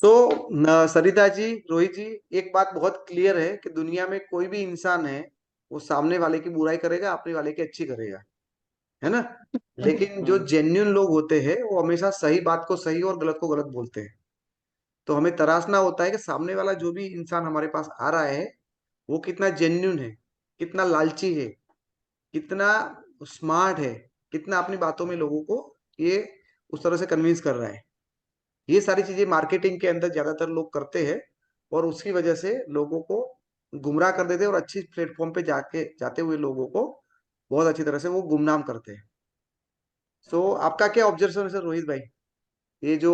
सरिता जी, रोहित जी, एक बात बहुत क्लियर है कि दुनिया में कोई भी इंसान है, वो सामने वाले की बुराई करेगा, अपने वाले की अच्छी करेगा, है ना। लेकिन जो हम्म। जेन्युइन लोग होते हैं वो हमेशा सही बात को सही और गलत को गलत बोलते हैं। तो हमें तराशना होता है कि सामने वाला जो भी इंसान हमारे पास आ रहा है वो कितना जेन्युइन है, कितना लालची है, कितना स्मार्ट है, कितना अपनी बातों में लोगों को ये उस तरह से कन्विंस कर रहा है। ये सारी चीजें मार्केटिंग के अंदर ज्यादातर लोग करते हैं और उसकी वजह से लोगों को गुमराह कर देते हैं और अच्छी प्लेटफॉर्म पे जाके जाते हुए लोगों को बहुत अच्छी तरह से वो गुमनाम करते हैं। आपका क्या ऑब्जर्वेशन है सर रोहित भाई? ये जो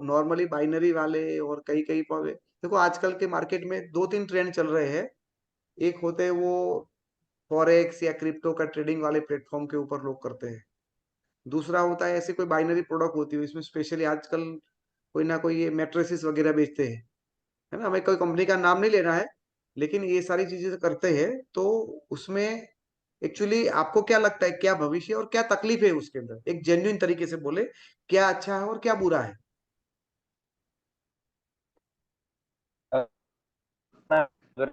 नॉर्मली बाइनरी वाले और कई कई देखो आजकल के मार्केट में दो तीन ट्रेंड चल रहे हैं। एक होते हैं वो फॉरेक्स या क्रिप्टो का ट्रेडिंग वाले प्लेटफॉर्म के ऊपर लोग करते हैं। दूसरा होता है ऐसे कोई बाइनरी प्रोडक्ट होती है, इसमें स्पेशली आजकल कोई ना कोई ये मैट्रेसेस वगैरह बेचते हैं, है ना। हमें कोई कंपनी का नाम नहीं लेना है, लेकिन ये सारी चीजें करते हैं। तो उसमें एक्चुअली आपको क्या लगता है, क्या भविष्य और क्या तकलीफ है उसके अंदर? एक जेन्युइन तरीके से बोले, क्या अच्छा है और क्या बुरा है? अ, अगर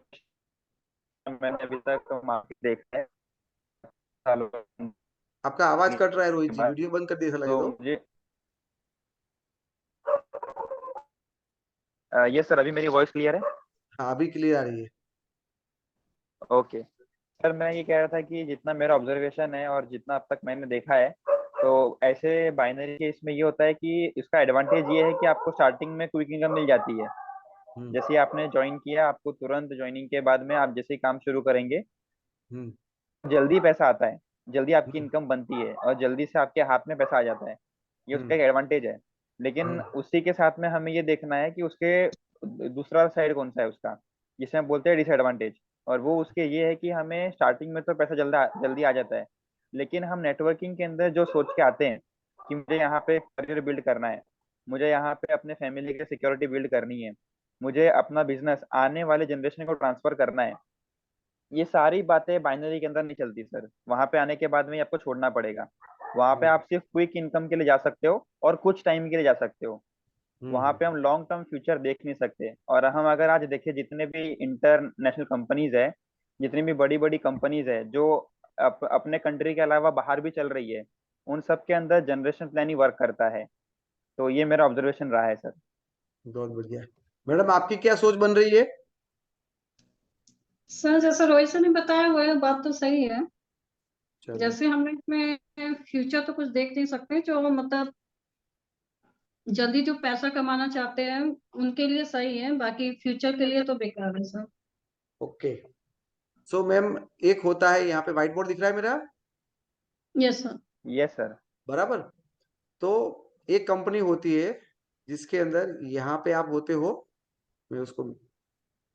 मैंने अभी तक मार्केट देखा है सालों आपका आवाज कट रहा है रोहित के जी, बाद, वीडियो बंद कर दिया ऐसा लगे तो तो। मुझे ये सर, अभी मेरी वॉइस क्लियर है? हाँ, अभी क्लियर आ रही है। ओके सर, मैं ये कह रहा था कि जितना मेरा ऑब्जर्वेशन है और जितना अब तक मैंने देखा है, तो ऐसे बाइनरी केस में ये होता है कि इसका एडवांटेज ये है कि आपको स्टार्टिंग में क्विक इनकम मिल जाती है। हम्म। जैसे ही आपने ज्वाइन किया, आपको तुरंत ज्वाइनिंग के बाद में आप जैसे ही काम शुरू करेंगे, हम्म। जल्दी पैसा आता है, जल्दी आपकी हम्म। इनकम बनती है और जल्दी से आपके हाथ में पैसा आ जाता है। ये उसका हम्म। एक एडवांटेज है। लेकिन हम्म। उसी के साथ में हमें ये देखना है कि उसके दूसरा साइड कौन सा है उसका, जिसे हम बोलते हैं डिसएडवांटेज। और वो उसके ये है कि हमें स्टार्टिंग में तो पैसा जल्दी जल्दी आ जाता है, लेकिन हम नेटवर्किंग के अंदर जो सोच के आते हैं कि मुझे यहाँ पे करियर बिल्ड करना है, मुझे यहाँ पे अपने फैमिली की सिक्योरिटी बिल्ड करनी है, मुझे अपना बिजनेस आने वाले जनरेशन को ट्रांसफर करना है, ये सारी बातें बाइनरी के अंदर नहीं चलती सर। वहां पे आने के बाद में ही आपको छोड़ना पड़ेगा। वहां पे हम्म। आप सिर्फ क्विक इनकम के लिए जा सकते हो और कुछ टाइम के लिए जा सकते हो। वहां हम्म। पे हम लॉन्ग टर्म फ्यूचर देख नहीं सकते। और हम अगर आज देखें, जितने भी इंटरनेशनल कंपनीज है, जितनी भी बड़ी बड़ी कंपनीज है जो अपने कंट्री के अलावा बाहर भी चल रही है, उन सब के अंदर जनरेशन प्लान ही वर्क करता है। तो ये मेरा ऑब्जर्वेशन रहा है सर। बहुत बढ़िया। मैडम, आपकी क्या सोच बन रही है? सर जैसा रोहित सर ने बताया हुआ है, बात तो सही है। चलो। जैसे हम इसमें फ्यूचर तो कुछ देख नहीं सकते, जो मतलब जल्दी जो पैसा कमाना चाहते हैं उनके लिए सही है, बाकी फ्यूचर के लिए तो बेकार है सर। ओके। मैम, एक होता है यहाँ पे व्हाइट बोर्ड दिख रहा है मेरा, यस सर। Yes sir. बराबर। तो एक कंपनी होती है जिसके अंदर यहाँ पे आप होते हो। मैं उसको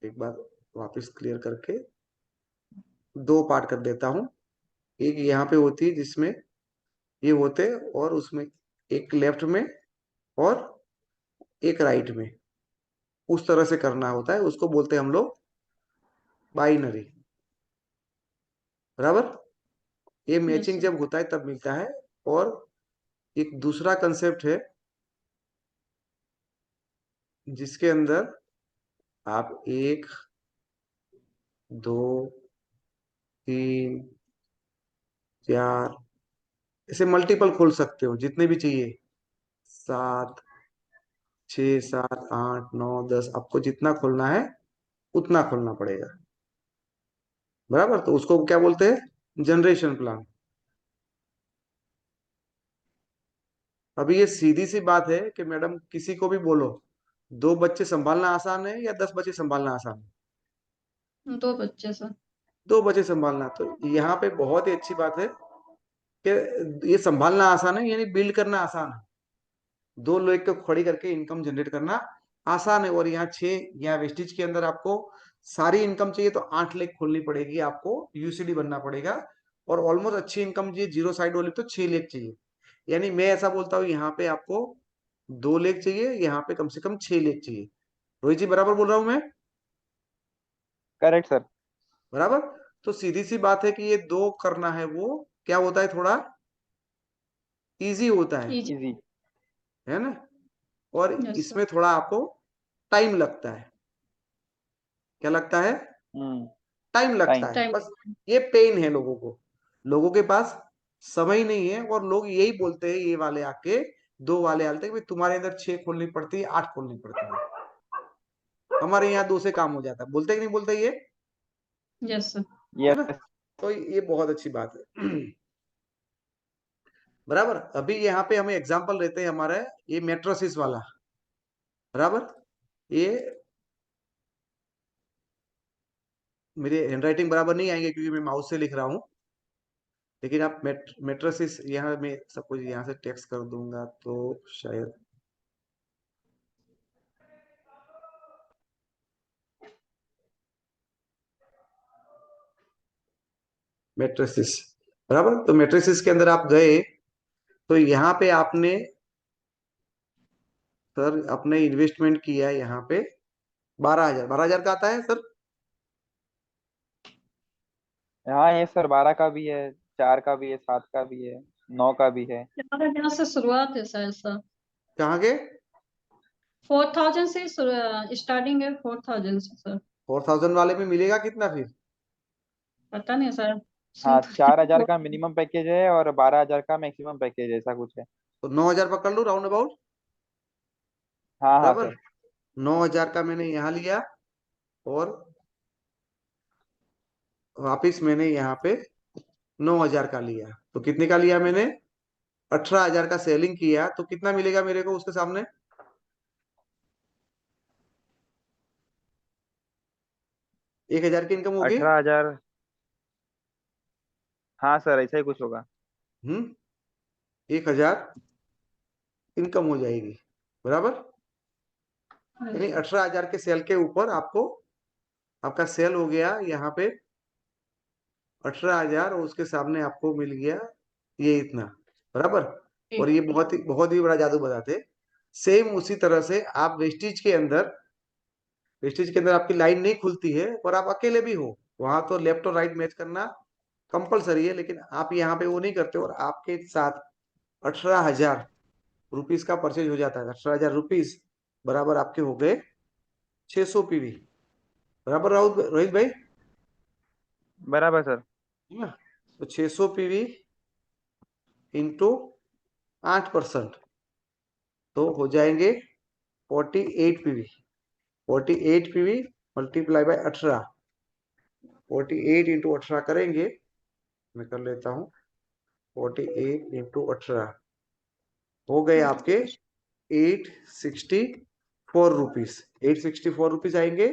एक बार वापस क्लियर करके दो पार्ट कर देता हूँ। एक यहाँ पे होती है जिसमें ये होते हैं और उसमें एक लेफ्ट में और एक राइट में, उस तरह से करना होता है, उसको बोलते हैं हम लोग बाइनरी, बराबर। ये यस मैचिंग सर। जब होता है तब मिलता है। और एक दूसरा कंसेप्ट है जिसके अंदर आप एक, दो, तीन, चार, ऐसे मल्टीपल खोल सकते हो जितने भी चाहिए। सात, छ, सात, आठ, नौ, 10, आपको जितना खोलना है उतना खोलना पड़ेगा, बराबर। तो उसको क्या बोलते हैं? Generation plan. अभी ये सीधी सी बात है कि मैडम किसी को भी बोलो, दो बच्चे संभालना आसान है या 10 बच्चे संभालना आसान है? दो बच्चे सर। दो बच्चे संभालना। तो यहाँ पे बहुत ही अच्छी बात है कि ये संभालना आसान है, यानी बिल्ड करना आसान है। दो लोग को खड़ी करके इनकम जनरेट करना आसान है। और यहाँ छह, यहाँ वेस्टिज के अंदर आपको सारी इनकम चाहिए तो 8 लेख खोलनी पड़ेगी, आपको यूसीडी बनना पड़ेगा। और ऑलमोस्ट अच्छी इनकम चाहिए जीरो साइड वाली तो 6 लेख चाहिए। यानी मैं ऐसा बोलता हूँ यहाँ पे आपको 2 लेख चाहिए, यहाँ पे कम से कम 6 लेख चाहिए। रोहित जी, बराबर बोल रहा हूँ मैं? Correct sir. बराबर। तो सीधी सी बात है कि ये दो करना है वो क्या होता है, थोड़ा इजी होता इजी। है ना। और यस सर। इसमें थोड़ा आपको टाइम लगता है। क्या लगता है? टाइम लगता टाइम। है। टाइम। बस ये पेन है लोगों को, लोगों के पास समय नहीं है, और लोग यही बोलते हैं, ये वाले आके, दो वाले आते हैं कि तुम्हारे अंदर 6 खोलनी पड़ती है, 8 खोलनी पड़ती है, हमारे यहाँ 2 से काम हो जाता है। बोलते कि नहीं बोलते ये? Yes sir. है ना? यस। तो ये बहुत अच्छी बात है। बराबर। अभी यहाँ पे हमें एग्जांपल लेते हैं हमारा ये मेट्रोसिस वाला। बराबर। ये मेरे हैंडराइटिंग बराबर नहीं आएंगे क्योंकि मैं माउस से लिख रहा हूँ, लेकिन आप मेट्रोसिस यहाँ मैं सब कुछ यहाँ से टेक्स्ट कर दूंगा तो शायद मेट्रिसिस। बराबर। तो मेट्रिसिस के अंदर आप गए तो यहाँ पे आपने सर अपने इन्वेस्टमेंट किया है यहाँ पे 12,000। 12,000 का आता है सर? हाँ ये सर 12 का भी है, 4 का भी है, 7 का भी है, 9 का भी है। हमारे यहाँ से शुरुआत है शायद सर। कहाँ के? 4,000 से स्टार्टिंग है, 4,000 से सर। 4,000 वाले में मिलेगा कितना फिर? पता नहीं सर। हाँ 4,000 का मिनिमम पैकेज है और 12,000 का मैक्सिमम पैकेज है, ऐसा कुछ है। तो 9,000 पकड़ लो राउंड अबाउट। हाँ हाँ बराबर। सर। 9,000 का मैंने यहाँ लिया, और वापिस मैंने यहाँ पे 9,000 का लिया, तो कितने का लिया मैंने? 18,000 का सेलिंग किया, तो कितना मिलेगा मेरे को उसके सामने? 1,000 की इनकम होगी। 18,000। हाँ सर ऐसा ही कुछ होगा। 1,000 इनकम हो जाएगी। बराबर। यानी 18,000 के सेल के ऊपर आपको, आपका सेल हो गया यहाँ पे 18,000, और उसके सामने आपको मिल गया ये इतना। बराबर। और ये बहुत ही बड़ा जादू बताते। सेम उसी तरह से आप वेस्टिज के अंदर, वेस्टिज के अंदर आपकी लाइन नहीं खुलती है, और आप अकेले भी हो, वहां तो लेफ्ट और राइट मैच करना कंपलसरी है, लेकिन आप यहाँ पे वो नहीं करते, और आपके साथ 18,000 रुपीज का परचेज हो जाता है। 18,000 रुपीज बराबर आपके हो गए 600 पीवी। बराबर राहुल रोहित भाई? बराबर सर। है ना? तो 600 पीवी इंटू 8% तो हो जाएंगे 48 PV. 48 PV multiply by 18, 48 into 18 करेंगे, मैं कर लेता हूँ। 48 इंटू 18 हो गए आपके 864 रुपीज। 864 रुपीज आएंगे,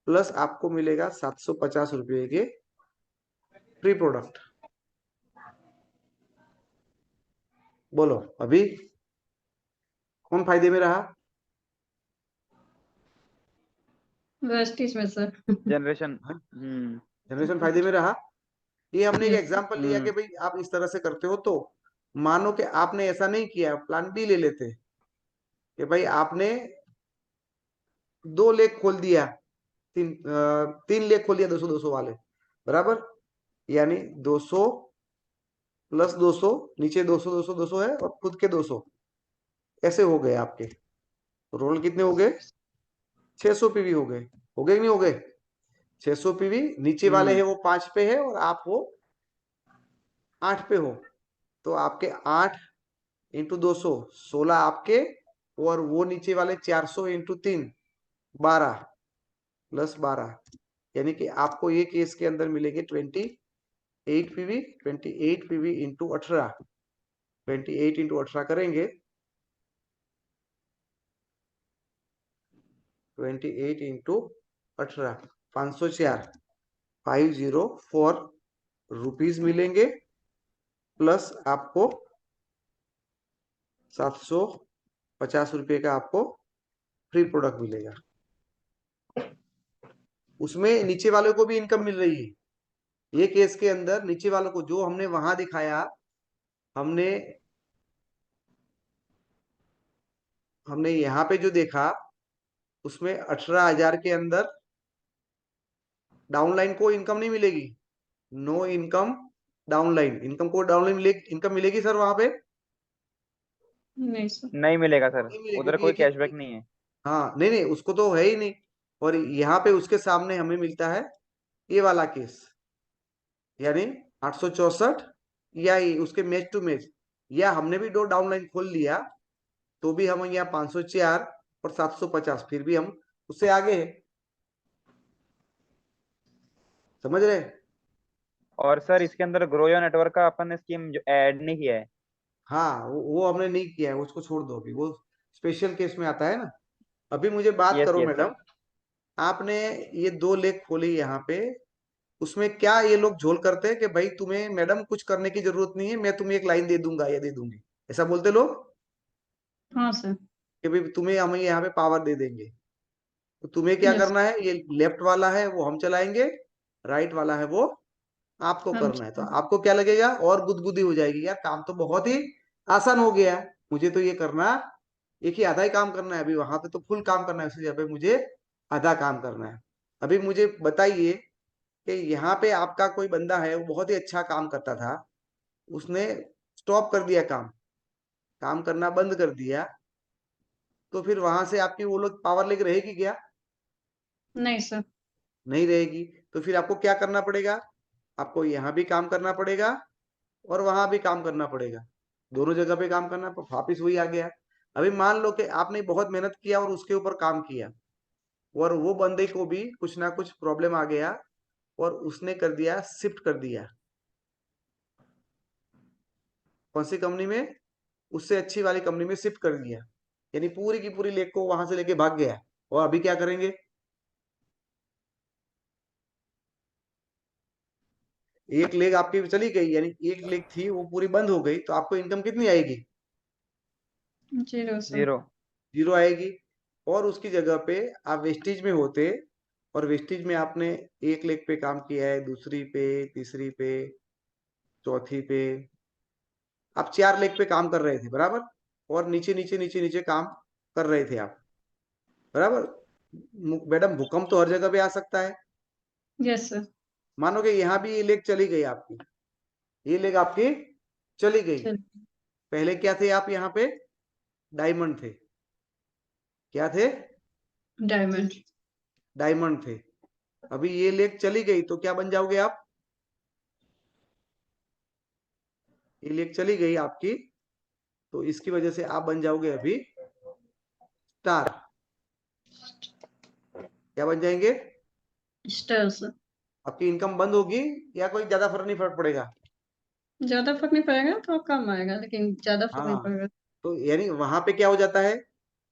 प्लस आपको मिलेगा 750 रुपये के फ्री प्रोडक्ट। बोलो अभी कौन फायदे में रहा? वेस्टिज में सर। जनरेशन। हाँ? हम्म। जनरेशन फायदे में रहा। ये हमने एक यस। एग्जांपल लिया कि हम्म। भाई आप इस तरह से करते हो, तो मानो कि आपने ऐसा नहीं किया, प्लान बी ले लेते कि भाई आपने 2 लेख खोल दिया, 3 लेख खोल दिया, 200 200 वाले। बराबर। यानी 200 प्लस 200, नीचे 200 200 200 है, और खुद के 200, ऐसे हो गए आपके। तो रोल कितने हो गए? 600 पीवी हो गए। हो गए कि नहीं हो गए? 600 पीवी। नीचे वाले हम्म। हैं वो 5 पे है, और आप हो 8 पे हो, तो आपके 8 इंटू 200 16 आपके, और वो नीचे वाले 400 इंटू 3 12 प्लस 12, यानी कि आपको ये केस के अंदर मिलेंगे 28 पीवी। 28 पीवी इंटू 18, 28 इंटू 18 करेंगे, 28 इंटू 18 504, 504 रुपीज मिलेंगे, प्लस आपको 750 रुपये का आपको फ्री प्रोडक्ट मिलेगा। उसमें नीचे वालों को भी इनकम मिल रही है। ये केस के अंदर नीचे वालों को जो हमने वहां दिखाया, हमने हमने यहाँ पे जो देखा, उसमें 18,000 के अंदर डाउनलाइन को इनकम नहीं मिलेगी। No income downline. इनकम को डाउनलाइन इनकम मिलेगी सर वहां पे? नहीं सर। नहीं मिलेगा सर, नहीं मिलेगी, उधर क्योंकि कोई कैशबैक नहीं है। हाँ नहीं नहीं, उसको तो है ही नहीं। और यहाँ पे उसके सामने हमें मिलता है ये वाला केस, यानी 864, या उसके मैच टू मैच, या हमने भी दो डाउनलाइन खोल लिया तो भी हम यहाँ 504 और 750, फिर भी हम उससे आगे है। समझ रहे? और सर इसके अंदर ग्रो योर नेटवर्क का अपन ने स्कीम जो ऐड नहीं किया है। हाँ वो हमने नहीं किया है, उसको छोड़ दो अभी, वो स्पेशल केस में आता है ना। अभी मुझे बात यस करो यस सर। मैडम, आपने ये दो लेख खोली यहाँ पे, उसमें क्या ये लोग झोल करते हैं कि भाई तुम्हें मैडम कुछ करने की जरूरत नहीं है, मैं तुम्हें एक लाइन दे दूंगा या दे दूंगी, ऐसा बोलते लोग हाँ सर। कि भाई तुम्हें हम यहाँ पे पावर दे देंगे। तो तुम्हें क्या यस। करना है, ये लेफ्ट वाला है वो हम चलाएंगे, राइट वाला है वो आपको हम। करना है। तो आपको क्या लगेगा, और गुदगुदी हो जाएगी, यार काम तो बहुत ही आसान हो गया, मुझे तो ये करना, एक ही आधा ही काम करना है, अभी वहां पे तो फुल काम करना है, उसी जगह पे मुझे आधा काम करना है। अभी मुझे बताइए कि यहाँ पे आपका कोई बंदा है, वो बहुत ही अच्छा काम करता था, उसने स्टॉप कर दिया काम, काम करना बंद कर दिया, तो फिर वहां से आपकी वो लोग पावर लेके रहेगी क्या? नहीं सर। नहीं रहेगी। तो फिर आपको क्या करना पड़ेगा, आपको यहाँ भी काम करना पड़ेगा और वहां भी काम करना पड़ेगा, दोनों जगह पे काम करना, वापिस वही आ गया। अभी मान लो कि आपने बहुत मेहनत किया और उसके ऊपर काम किया, और वो बंदे को भी कुछ ना कुछ प्रॉब्लम आ गया, और उसने कर दिया, शिफ्ट कर दिया कौन सी कंपनी में, उससे अच्छी वाली कंपनी में शिफ्ट कर दिया, यानी पूरी की पूरी लेग को वहां से लेके भाग गया। और अभी क्या करेंगे, एक लेग आपकी चली गई, यानी एक लेग थी वो पूरी बंद हो गई, तो आपको इनकम कितनी आएगी? 0 सर। जीरो। जीरो आएगी। और उसकी जगह पे आप वेस्टेज में होते, और वेस्टेज में आपने एक लेग पे काम किया है, दूसरी पे, तीसरी पे, चौथी पे, आप चार लेग पे काम कर रहे थे बराबर, और नीचे नीचे नीचे नीचे काम कर रहे थे आप, बराबर। मैडम भूकंप तो हर जगह पे आ सकता है। Yes sir. मानो कि यहाँ भी ये लेग चली गई आपकी, ये लेग आपकी चली गई। चल। पहले क्या थे आप यहाँ पे, डायमंड थे, क्या थे, डायमंड। डायमंड थे। अभी ये लेग चली गई तो क्या बन जाओगे आप, ये लेग चली गई आपकी, तो इसकी वजह से आप बन जाओगे अभी स्टार। क्या बन जाएंगे, स्टार सर। आपकी इनकम बंद होगी, या कोई ज्यादा फर्क नहीं फर्क पड़ेगा? ज्यादा फर्क नहीं पड़ेगा, थोड़ा कम आएगा, लेकिन ज्यादा फर्क नहीं हाँ, पड़ेगा। तो यानी वहां पे क्या हो जाता है,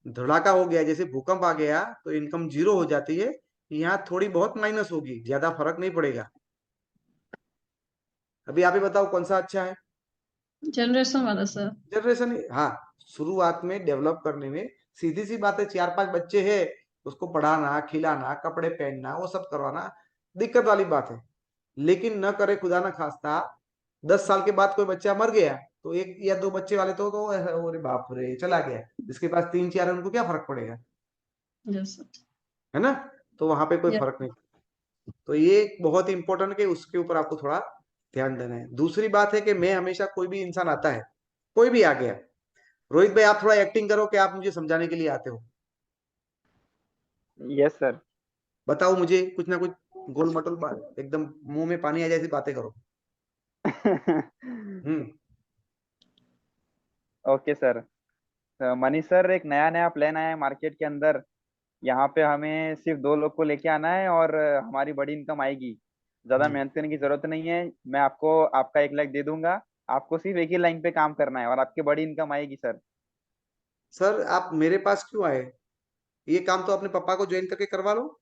धड़ाका हो गया, जैसे भूकंप आ गया तो इनकम जीरो हो जाती है, यहाँ थोड़ी बहुत माइनस होगी, ज्यादा फर्क नहीं पड़ेगा। अभी आप ही बताओ कौन सा अच्छा है? जनरेशन वाला सर। जनरेशन, हाँ, शुरुआत में डेवलप करने में सीधी सी बात है, चार पांच बच्चे हैं, उसको पढ़ाना, खिलाना, कपड़े पहनना, वो सब करवाना दिक्कत वाली बात है। लेकिन न करे खुदा न खास्ता 10 साल के बाद कोई बच्चा मर गया, तो एक या दो बच्चे वाले तो अरे बाप रे चला गया, जिसके पास तीन चार है उनको क्या फर्क पड़ेगा, यस सर। है ना? तो वहां पे कोई यस। फर्क नहीं। तो ये बहुत इंपॉर्टेंट है कि उसके ऊपर आपको थोड़ा ध्यान देना है। दूसरी बात है कि मैं हमेशा, कोई भी इंसान आता है, कोई भी आ गया, रोहित भाई आप थोड़ा एक्टिंग करो कि आप मुझे समझाने के लिए आते हो, यस सर। बताओ मुझे कुछ ना कुछ गोल मटोल बात, एकदम मुंह में पानी आ जाए ऐसी बातें करो। हम्म। Okay sir. तो मनीष सर, एक नया नया प्लान आया है मार्केट के अंदर। यहाँ पे हमें सिर्फ दो लोग को लेके आना है और हमारी बड़ी इनकम आएगी। ज्यादा हम्म। मेहनत करने की जरूरत नहीं है। मैं आपको आपका 1 लाख दे दूंगा। आपको सिर्फ एक ही लाइन पे काम करना है और आपकी बड़ी इनकम आएगी सर। सर आप मेरे पास क्यों आए, ये काम तो अपने पापा को ज्वाइन करके करवा लो।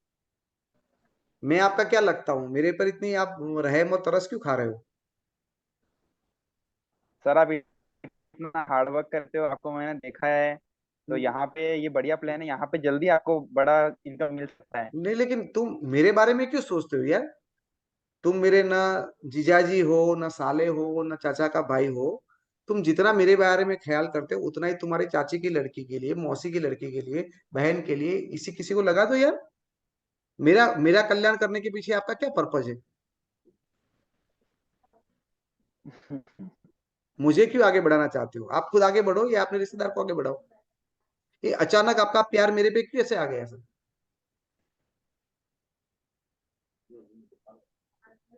मैं आपका क्या लगता हूँ, मेरे पर इतनी आप रहम और तरस क्यों खा रहे हो? सर आप इतना हार्ड वर्क करते हो, आपको मैंने देखा है। तो यहाँ पे ये बढ़िया प्लान है, यहाँ पे जल्दी आपको बड़ा इनकम मिल सकता है। नहीं लेकिन तुम मेरे बारे में क्यों सोचते हो यार, तुम मेरे ना जीजाजी हो, ना साले हो, ना चाचा का भाई हो। तुम जितना मेरे बारे में ख्याल करते हो उतना ही तुम्हारे चाची की लड़की के लिए, मौसी की लड़की के लिए, बहन के लिए, इसी किसी को लगा दो यार। मेरा मेरा कल्याण करने के पीछे आपका क्या पर्पज है? मुझे क्यों आगे बढ़ाना चाहते हो, आप खुद आगे बढ़ो या अपने रिश्तेदार को आगे बढ़ाओ। ये अचानक आपका प्यार मेरे पे कैसे आ गया सर?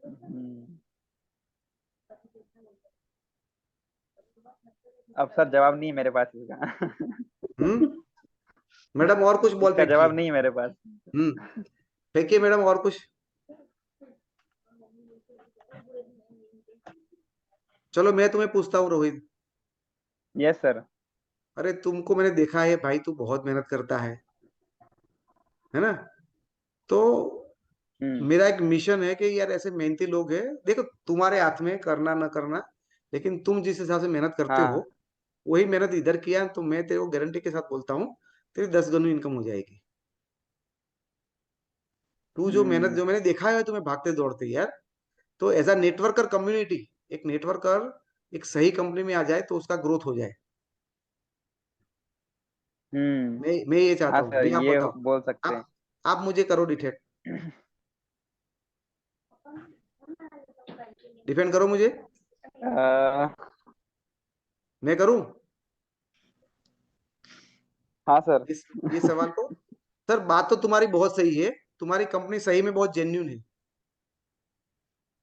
हम्म, अब सर जवाब नहीं है मेरे पास इसका। हम्म। मैडम और कुछ बॉल इसका फेंकिए। जवाब नहीं है मेरे पास। हम्म। फेंकिए मैडम और कुछ। चलो मैं तुम्हें पूछता हूँ रोहित। Yes sir. अरे तुमको मैंने देखा है भाई, तू बहुत मेहनत करता है ना? तो हम्म। मेरा एक मिशन है कि यार ऐसे मेहनती लोग हैं, देखो तुम्हारे हाथ में करना ना करना, लेकिन तुम जिस हिसाब से मेहनत करते हो हाँ। वही मेहनत इधर किया तो मैं तेरे को गारंटी के साथ बोलता हूँ तेरी 10 गुनी इनकम हो जाएगी। तू जो मेहनत हम्म। जो मैंने देखा है तुम्हें भागते दौड़ते यार, तो एज अ नेटवर्कर कम्युनिटी, एक नेटवर्कर एक सही कंपनी में आ जाए तो उसका ग्रोथ हो जाए। हम्म। मैं ये चाहता हाँ हूँ। सर, अभी आप ये बताओ। बोल सकते हैं। आप मुझे करो डिटेक्ट, डिफेंड करो मुझे। अ, मैं करूं हाँ सर। इस ये सवाल को? सर बात तो तुम्हारी बहुत सही है, तुम्हारी कंपनी सही में बहुत जेन्यून है,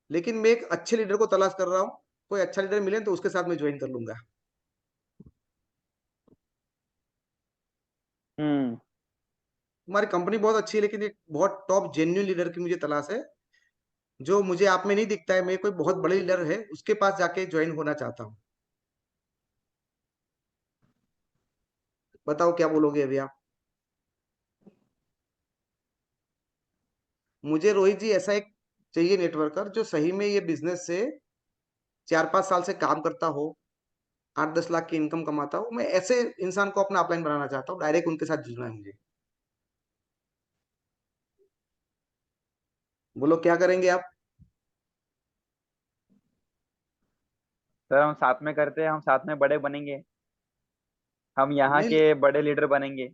लेकिन मैं एक अच्छे लीडर को तलाश कर रहा हूँ। कोई अच्छा लीडर मिले तो उसके साथ मैं ज्वाइन कर लूंगा। हम्म। तुम्हारी कंपनी बहुत अच्छी है, लेकिन एक बहुत टॉप जेन्यून लीडर की मुझे तलाश है, जो मुझे आप में नहीं दिखता है। मैं कोई बहुत बड़े लीडर है उसके पास जाके ज्वाइन होना चाहता हूँ। बताओ क्या बोलोगे अभी आप? मुझे रोहित जी ऐसा एक चाहिए नेटवर्कर जो सही में ये बिजनेस से 4-5 साल से काम करता हो, 8-10 लाख की इनकम कमाता हो। मैं ऐसे इंसान को अपना अपलाइन बनाना चाहता हूँ, डायरेक्ट उनके साथ जुड़ना है मुझे। बोलो क्या करेंगे आप? सर हम साथ में करते हैं, हम साथ में बड़े बनेंगे। हम यहाँ नहीं के बड़े लीडर बनेंगे।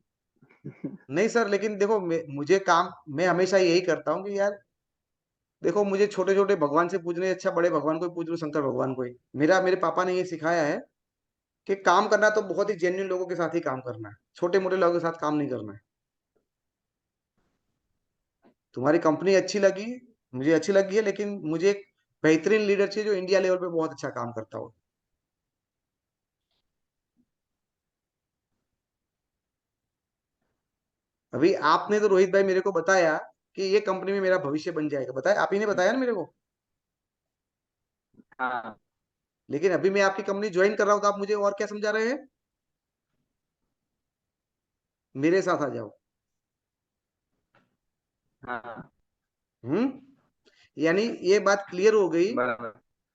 नहीं सर, लेकिन देखो मुझे काम, मैं हमेशा यही करता हूँ कि यार देखो, मुझे छोटे छोटे भगवान से पूजने से अच्छा बड़े भगवान को ही पूज लो, शंकर भगवान को ही। मेरे पापा ने ये सिखाया है कि काम करना तो बहुत ही जेन्युइन लोगों के साथ ही काम करना है, छोटे मोटे लोगों के साथ काम नहीं करना है। तुम्हारी कंपनी अच्छी लगी, मुझे अच्छी लगी है, लेकिन मुझे एक बेहतरीन लीडर चाहिए जो इंडिया लेवल पे बहुत अच्छा काम करता हो। अभी आपने तो रोहित भाई मेरे को बताया कि ये कंपनी में मेरा भविष्य बन जाएगा, बताया आप ही ने बताया ना मेरे को। हाँ। लेकिन अभी मैं आपकी कंपनी ज्वाइन कर रहा हूँ तो आप मुझे और क्या समझा रहे हैं? मेरे साथ आ जाओ। हाँ। हम्म। यानी ये बात क्लियर हो गई बराबर।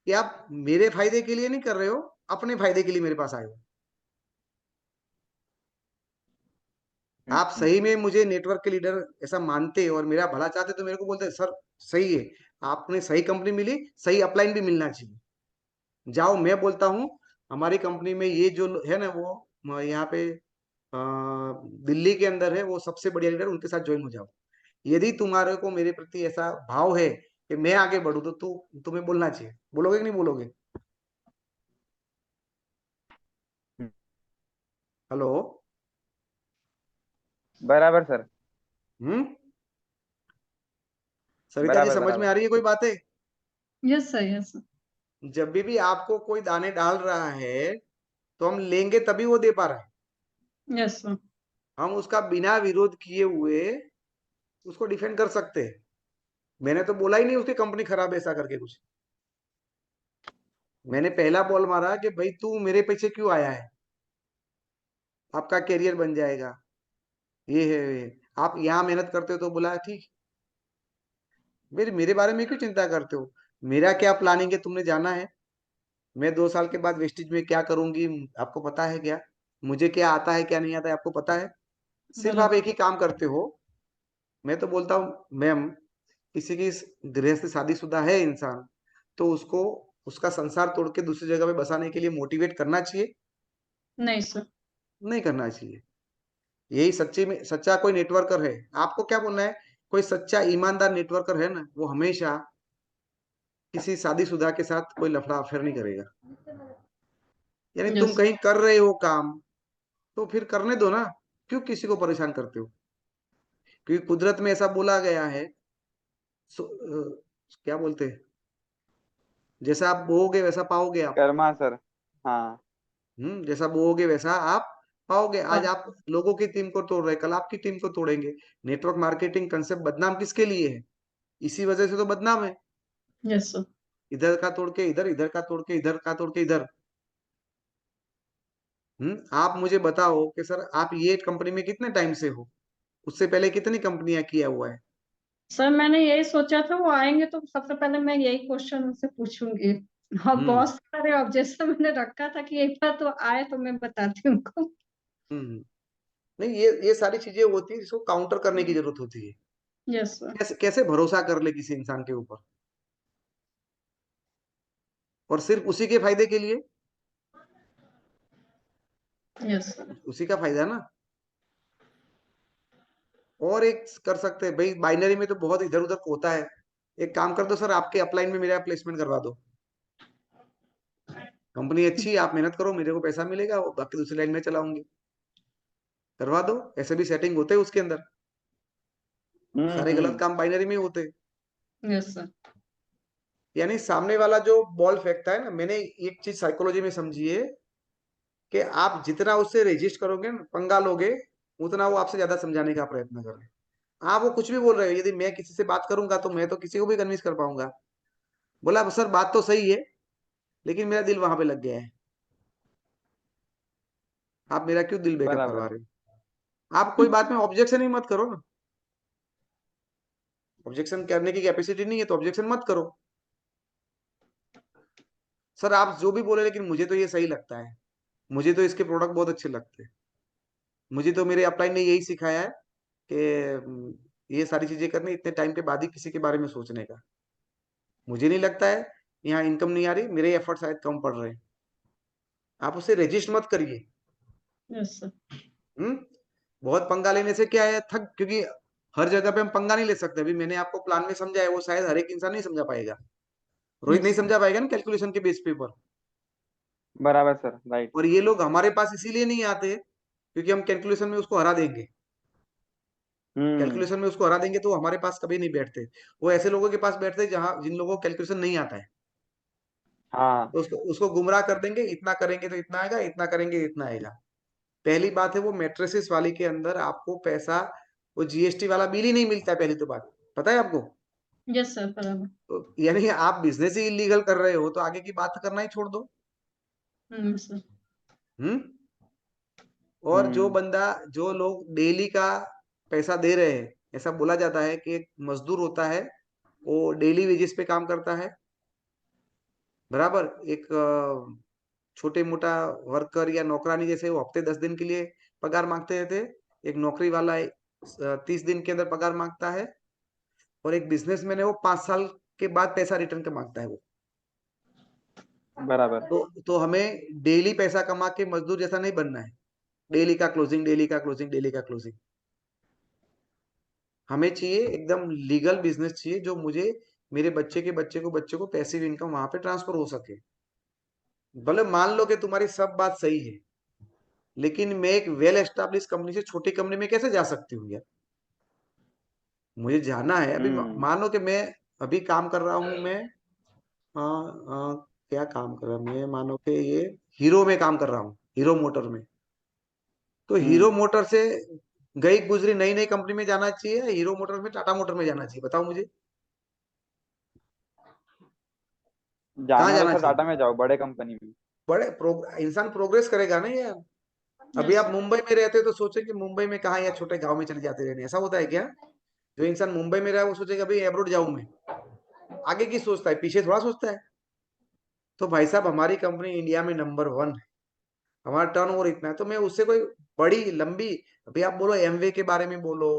कि आप मेरे फायदे के लिए नहीं कर रहे हो, अपने फायदे के लिए मेरे पास आए हो। आप हम्म। सही में मुझे नेटवर्क के लीडर ऐसा मानते और मेरा भला चाहते तो मेरे को बोलते सर सही है, आपने सही कंपनी मिली, सही अपलाइन भी मिलना चाहिए। जाओ, मैं बोलता हूँ हमारी कंपनी में ये जो है ना वो यहाँ पे दिल्ली के अंदर है, वो सबसे बढ़िया लीडर, उनके साथ ज्वाइन हो जाओ। यदि तुम्हारे को मेरे प्रति ऐसा भाव है कि मैं आगे बढ़ू तो तुम्हें बोलना चाहिए। बोलोगे कि नहीं बोलोगे? हेलो। बराबर सर। हम्म। सविता जी बराबर समझ में बराबर। आ रही है कोई बातें? Yes sir, yes sir. जब भी आपको कोई दाने डाल रहा है तो हम लेंगे तभी वो दे पा रहा है। Yes sir. हम उसका बिना विरोध किए हुए उसको डिफेंड कर सकते हैं। मैंने तो बोला ही नहीं उसकी कंपनी खराब है ऐसा करके कुछ। मैंने पहला बॉल मारा कि भाई तू मेरे पीछे क्यों आया है, आपका कैरियर बन जाएगा, ये है ये। आप यहाँ मेहनत करते हो तो बोला ठीक। मेरे बारे में क्यों चिंता करते हो? मेरा क्या प्लानिंग है तुमने जाना है? मैं 2 साल के बाद वेस्टेज में क्या करूंगी आपको पता है क्या? मुझे क्या आता है क्या नहीं आता है आपको पता है? सिर्फ आप बराबर। एक ही काम करते हो। मैं तो बोलता हूँ मैम, किसी की गृहस्थ शादीशुदा है इंसान तो उसको उसका संसार तोड़ के दूसरी जगह पे बसाने के लिए मोटिवेट करना चाहिए? नहीं सर। नहीं करना चाहिए। यही सच्ची में सच्चा कोई नेटवर्कर है। आपको क्या बोलना है? कोई सच्चा ईमानदार नेटवर्कर है ना, वो हमेशा किसी शादीशुदा के साथ कोई लफड़ा अफेयर नहीं करेगा। यानी तुम यस। कहीं कर रहे हो काम तो फिर करने दो ना, क्यों किसी को परेशान करते हो? क्योंकि कुदरत में ऐसा बोला गया है, क्या बोलते हैं, जैसा आप बोओगे वैसा पाओगे आप। कर्मा सर। हाँ। जैसा बोओगे वैसा आप पाओगे। आज हाँ। आप लोगों की टीम को तोड़ रहे, कल आपकी टीम को तोड़ेंगे। नेटवर्क मार्केटिंग कंसेप्ट बदनाम किसके लिए है? इसी वजह से तो बदनाम है। Yes sir. इधर का तोड़ के इधर, इधर का तोड़ के इधर, का तोड़ के इधर। आप मुझे बताओ कि सर आप ये कंपनी में कितने टाइम से हो, उससे पहले कितनी कंपनियां किया हुआ है? सर मैंने यही सोचा था वो आएंगे तो सबसे पहले मैं यही क्वेश्चन उनसे पूछूंगी। हाँ, हम्म बहुत सारे ऑब्जेक्शन मैंने रखा था कि एक बार तो आए तो मैं बताती हूँ उनको। हम्म नहीं, ये सारी चीजें होती है जिसको काउंटर करने की जरूरत होती है। Yes sir. कैसे कैसे भरोसा कर ले किसी इंसान के ऊपर, और सिर्फ उसी के फायदे के लिए? Yes sir. उसी का फायदा है ना। और एक कर सकते हैं भाई, बाइनरी में तो बहुत इधर उधर होता है। एक काम कर दो सर, आपके अपलाइन में मेरा प्लेसमेंट करवा दो। कंपनी अच्छी है, आप मेहनत करो, मेरे को पैसा मिलेगा, वो बाकी दूसरी लाइन में चलाऊंगी। करवा दो, ऐसे भी सेटिंग होते हैं उसके अंदर। सारे गलत हम्म। काम बाइनरी में ही होते हैं। Yes sir. यानी सामने वाला जो बॉल फेंकता है ना, मैंने एक चीज साइकोलॉजी में समझी है कि आप जितना उससे रजिस्ट करोगे ना, पंगा लोगे, उतना वो आपसे ज्यादा समझाने का प्रयत्न कर रहे हैं। आप वो कुछ भी बोल रहे हो, यदि मैं किसी से बात करूंगा तो मैं तो किसी को भी कन्विंस कर पाऊंगा। बोला सर बात तो सही है, लेकिन मेरा दिल वहां पे लग गया है। आप मेरा क्यों दिल ब्रेकअप करवा बराबर। रहे हो? आप कोई बात में ऑब्जेक्शन ही मत करो ना। ऑब्जेक्शन करने की कैपेसिटी नहीं है तो ऑब्जेक्शन मत करो। सर आप जो भी बोले, लेकिन मुझे तो ये सही लगता है, मुझे तो इसके प्रोडक्ट बहुत अच्छे लगते हैं, मुझे तो मेरे अपलाइन ने यही सिखाया है कि ये सारी चीजें करनी इतने टाइम के बाद ही किसी के बारे में सोचने का। मुझे नहीं लगता है यहाँ इनकम नहीं आ रही, मेरे एफर्ट शायद कम पड़ रहे हैं। आप उसे रजिस्ट मत करिए। Yes sir. हम्म बहुत पंगा लेने से क्या है, थक, क्योंकि हर जगह पे हम पंगा नहीं ले सकते। अभी मैंने आपको प्लान में समझा है, वो शायद हर एक इंसान नहीं समझा पाएगा। रोहित नहीं यस सर। समझा पाएगा ना कैलकुलेशन के बेस पे ऊपर। बराबर सर, राइट। और ये लोग हमारे पास इसीलिए नहीं आते क्योंकि हम कैलकुलेशन में उसको हरा देंगे। हम्म। कैलकुलेशन में उसको हरा देंगे तो वो हमारे पास कभी नहीं बैठते। वो ऐसे लोगों के पास बैठते हैं जहां जिन लोगों को कैलकुलेशन नहीं आता है। हाँ। तो उसको उसको गुमराह कर देंगे, इतना करेंगे तो इतना आएगा, इतना करेंगे इतना आएगा। पहली बात है, वो मैट्रिसेस वाली के अंदर आपको पैसा, वो जीएसटी वाला बिल ही नहीं मिलता है, पहली तो बात पता है आपको। यस सर बराबर। तो यानी आप बिजनेस ही इलीगल कर रहे हो तो आगे की बात करना ही छोड़ दो। सर। हम्म और जो हम्म। बंदा, जो लोग डेली का पैसा दे रहे हैं, ऐसा बोला जाता है कि एक मजदूर होता है, वो डेली वेजेस पे काम करता है, बराबर। एक छोटे मोटा वर्कर या नौकरानी जैसे, वो हफ्ते 10 दिन के लिए पगार मांगते थे। एक नौकरी वाला 30 दिन के अंदर पगार मांगता है। और एक बिजनेसमैन है, वो 5 साल के बाद पैसा रिटर्न का मांगता है वो। बराबर। तो हमें डेली पैसा कमा के मजदूर जैसा नहीं बनना है। डेली का क्लोजिंग, डेली का क्लोजिंग, डेली का क्लोजिंग। हमें चाहिए एकदम लीगल बिजनेस चाहिए, जो मुझे, मेरे बच्चे को पैसिव इनकम वहां पे ट्रांसफर हो सके। भले मान लो कि तुम्हारी सब बात सही है, लेकिन मैं एक वेल एस्टेब्लिश कंपनी से छोटी कंपनी में कैसे जा सकती हूँ यार? मुझे जाना है। अभी हम्म। मान लो कि मैं अभी काम कर रहा हूँ, मैं क्या काम कर रहा हूँ मैं, मानो कि ये हीरो में काम कर रहा हूँ, हीरो मोटर में। तो हीरो हम्म। मोटर से गई गुजरी नई नई कंपनी में जाना चाहिए, या हीरो मोटर में, टाटा मोटर में जाना चाहिए? बताओ मुझे, कहाँ जाना तो जाना सर चाहिए? टाटा में जाओ, बड़े कंपनी में। इंसान प्रोग्रेस करेगा ना यार। अभी यस आप सर। मुंबई में रहते हो तो सोचे कि मुंबई में कहाँ, या छोटे गांव में चले जाते रहने, ऐसा होता है क्या? जो इंसान मुंबई में रहा है वो सोचेगा भाई एब्रोड जाऊं मैं। आगे की सोचता है, पीछे थोड़ा सोचता है। तो भाई साहब, हमारी कंपनी इंडिया में नंबर 1 है, हमारा टर्नओवर इतना है, तो मैं उससे कोई बड़ी लंबी, अभी आप बोलो एमवे के बारे में बोलो,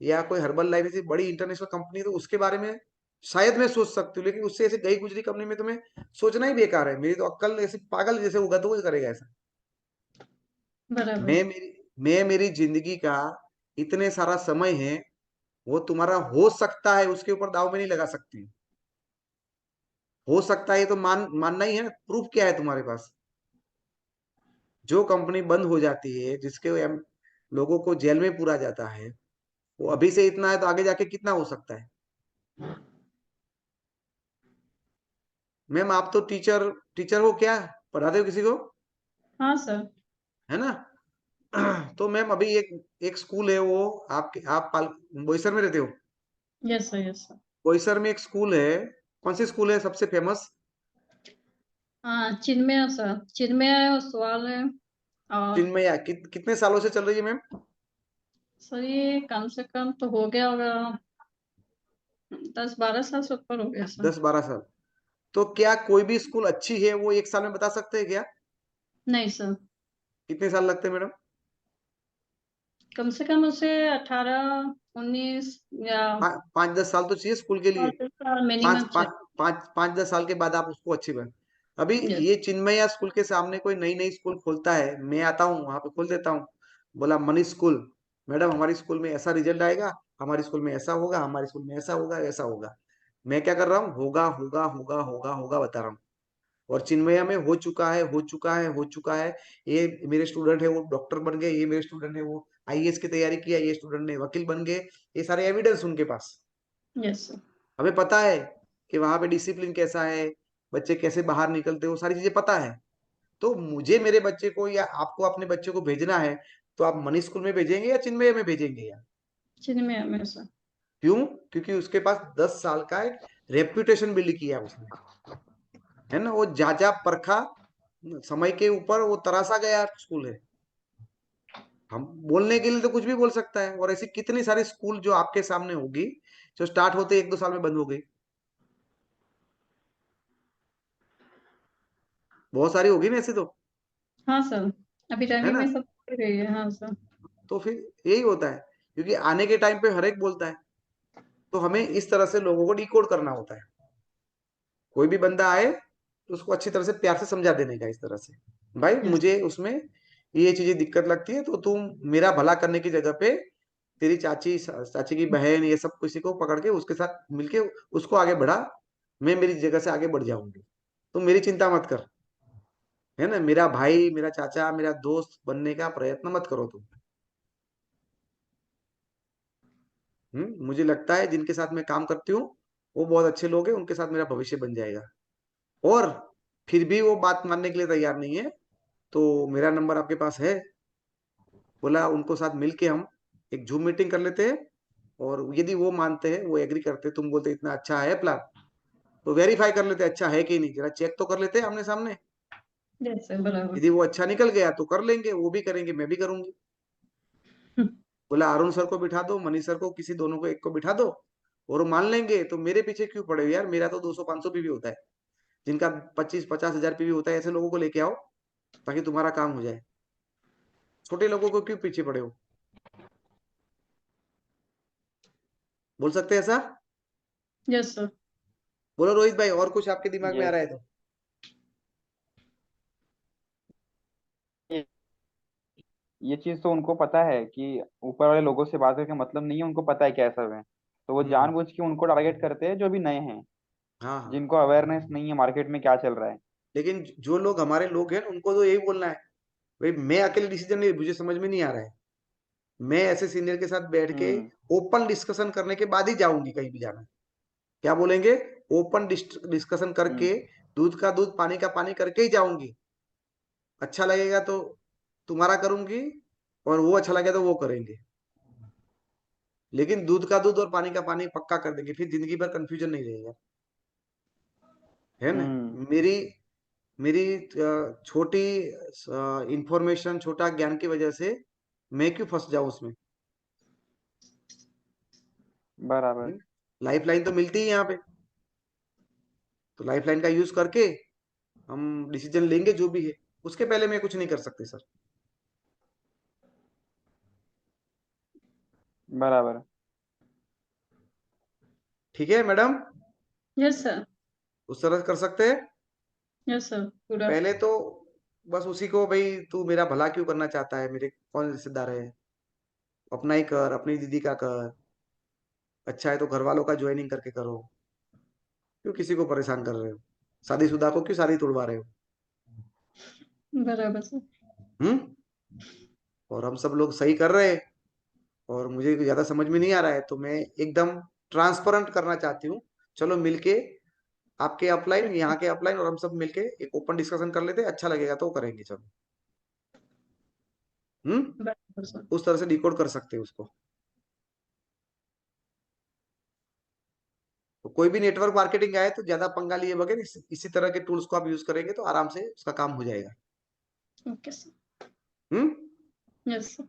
या कोई हर्बल लाइफ ऐसी बड़ी इंटरनेशनल कंपनी, तो उसके बारे में शायद मैं सोच सकती हूँ, लेकिन उससे ऐसे गई गुजरी कंपनी में तुम्हें सोचना ही बेकार है। मेरी तो अक्ल ऐसे पागल जैसे होगा तो वो करेगा ऐसा। बराबर। मैं मेरी जिंदगी का इतने सारा समय है, वो तुम्हारा हो सकता है उसके ऊपर दाव में नहीं लगा सकती। हो सकता है ये तो मानना ही है ना, प्रूफ क्या है तुम्हारे पास? जो कंपनी बंद हो जाती है, जिसके लोगों को जेल में पूरा जाता है, वो अभी से इतना है तो आगे जाके कितना हो सकता है। मैम आप तो टीचर टीचर हो क्या, पढ़ाते हो किसी को, हाँ सर। है ना? तो मैम अभी एक एक स्कूल है वो, आपके आप बोईसर में रहते हो? Yes sir, yes sir. Boisar में एक स्कूल है, कौन सी स्कूल है सबसे फेमस? हाँ, चिन्मय सर, चिन्मय सवाल है। और चिन्मया कितने सालों से चल रही है मैम? सर ये कम से कम तो हो गया होगा, 10-12 साल से ऊपर हो गया सर। 10-12 साल। तो क्या कोई भी स्कूल अच्छी है वो एक साल में बता सकते हैं क्या? नहीं सर, कितने साल लगते हैं मैडम? कम से कम उसे 18-19 या 5-10 साल तो चाहिए स्कूल के लिए। 10 साल पाँच मिनिमम पाँच चाहिए। 5-10 साल के बाद आप उसको अच्छी बन। अभी यस। ये चिन्मया स्कूल के सामने कोई नई नई स्कूल खोलता है, मैं आता हूँ वहां पे खोल देता हूँ, बोला मनीष स्कूल, मैडम हमारी स्कूल में ऐसा रिजल्ट आएगा, हमारी स्कूल में ऐसा होगा, हमारी स्कूल में ऐसा होगा, ऐसा होगा। मैं क्या कर रहा हूँ, होगा होगा होगा होगा होगा बता रहा हूँ। और चिन्मया में हो चुका है, हो चुका है, हो चुका है। ये मेरे स्टूडेंट है वो डॉक्टर बन गए, ये मेरे स्टूडेंट है वो आईएएस की तैयारी किया, ये स्टूडेंट ने वकील बन गए। ये सारे एविडेंस उनके पास। Yes sir. हमें पता है कि वहां पे डिसिप्लिन कैसा है, बच्चे कैसे बाहर निकलते हैं, वो सारी चीजें पता है। तो मुझे मेरे बच्चे को या आपको अपने बच्चे को भेजना है, तो आप मनीष स्कूल में भेजेंगे या चिन्मय में भेजेंगे यार? चिन्मय में सर। क्यों? क्योंकि उसके पास 10 साल का एक रेप्यूटेशन बिल्ड किया है उसने, है ना? वो जा जा परखा, समय के ऊपर वो तरासा गया स्कूल है। हम बोलने के लिए तो कुछ भी बोल सकता है, और ऐसी कितनी सारी स्कूल जो आपके सामने होगी, जो स्टार्ट होते 1-2 साल में बंद हो गई, बहुत सारी होगी ना ऐसी तो, हाँ सर, अभी है रैली ना? में सब हो रही है, हाँ सर। तो फिर यही होता है, क्योंकि आने के टाइम पे हर एक बोलता है, तो हमें इस तरह से लोगों को डिकोड करना होता है। कोई भी बंदा आए तो उसको अच्छी तरह से प्यार से समझा देने का, इस तरह से भाई यस। मुझे उसमें ये चीजें दिक्कत लगती है, तो तुम मेरा भला करने की जगह पे तेरी चाची चाची की बहन ये सब किसी को पकड़ के उसके साथ मिलके उसको आगे बढ़ा, मैं मेरी जगह से आगे बढ़ जाऊंगी, तुम मेरी चिंता मत कर, है ना? मेरा भाई, मेरा चाचा, मेरा दोस्त बनने का प्रयत्न मत करो तुम। मुझे लगता है जिनके साथ मैं काम करती हूँ वो बहुत अच्छे लोग हैं, उनके साथ मेरा भविष्य बन जाएगा। और फिर भी वो बात मानने के लिए तैयार नहीं है, तो मेरा नंबर आपके पास है, बोला उनको साथ मिलके हम एक जूम मीटिंग कर लेते हैं, और यदि वो मानते हैं, वो एग्री करते हैं, तुम बोलते इतना अच्छा है प्लान, तो वेरीफाई कर लेते हैं अच्छा है कि नहीं, जरा चेक तो कर लेते हैं आमने सामने। यस सर, बराबर। यदि वो अच्छा निकल गया तो कर लेंगे, वो भी करेंगे, मैं भी करूंगी। बोला अरुण सर को बिठा दो, मनीष सर को, किसी दोनों को एक को बिठा दो, और वो मान लेंगे, तो मेरे पीछे क्यों पड़े हो यार? मेरा तो 200-500 पीवी होता है, जिनका 25-50 हजार पीवी होता है, ऐसे लोगों को लेके आओ ताकि तुम्हारा काम हो जाए। छोटे लोगों को क्यों पीछे पड़े हो? बोल सकते हैं ऐसा? Yes sir. बोलो रोहित भाई, और कुछ आपके दिमाग में आ रहा यस। है तो? ये चीज तो उनको पता है कि ऊपर वाले लोगों से बात करके मतलब नहीं है, उनको पता है क्या सब है। तो वो हम्म। जानबूझ के उनको टारगेट करते हैं जो भी नए हैं, हाँ हाँ। जिनको अवेयरनेस नहीं है मार्केट में क्या चल रहा है। लेकिन जो लोग हमारे लोग हैं उनको तो यही बोलना है, भाई मैं अकेले डिसीजन नहीं, मुझे समझ में नहीं आ रहा है, मैं ऐसे सीनियर के साथ बैठ के हम्म। ओपन डिस्कशन करने के बाद ही जाऊंगी कहीं भी जाना। क्या बोलेंगे? ओपन डिस्कशन हम्म। करके, दूध का दूध पानी का पानी करके ही जाऊंगी। अच्छा लगेगा तो तुम्हारा करूंगी, और वो अच्छा लगेगा तो वो करेंगे, लेकिन दूध का दूध और पानी का पानी पक्का कर देंगे, फिर जिंदगी भर कंफ्यूजन नहीं रहेगा, है ना? हम्म। मेरी मेरी छोटी इंफॉर्मेशन, छोटा ज्ञान की वजह से मैं क्यों फंस जाऊं उसमें? बराबर। लाइफ लाइन तो मिलती है यहाँ पे, तो लाइफ लाइन का यूज करके हम डिसीजन लेंगे जो भी है, उसके पहले मैं कुछ नहीं कर सकते सर। बराबर। ठीक है मैडम, यस सर। उस तरह कर सकते हैं। यस सर, पूरा। पहले तो बस उसी को, भाई तू मेरा भला क्यों करना चाहता है, मेरे कौन रिश्तेदार है, अपना ही कर, अपनी दीदी का कर, अच्छा है तो घर वालों का ज्वाइनिंग करके करो, क्यों किसी को परेशान कर रहे हो? शादीशुदा को क्यों शादी तोड़वा रहे हो? बराबर सर। हम्म। और हम सब लोग सही कर रहे हैं, और मुझे ज्यादा समझ में नहीं आ रहा है, तो मैं एकदम ट्रांसपेरेंट करना चाहती हूँ। चलो मिलके, आपके अपलाइन, यहाँ के अपलाइन, और हम सब मिलके एक ओपन डिस्कशन कर लेते हैं, अच्छा लगेगा तो करेंगे। चलो। बराबर सर। उस तरह से डिकोड कर सकते हैं उसको। तो कोई भी नेटवर्क मार्केटिंग आए तो ज्यादा पंगा लिए बगैर इसी तरह के टूल्स को आप यूज करेंगे तो आराम से उसका काम हो जाएगा। Okay sir. Hmm. Yes sir.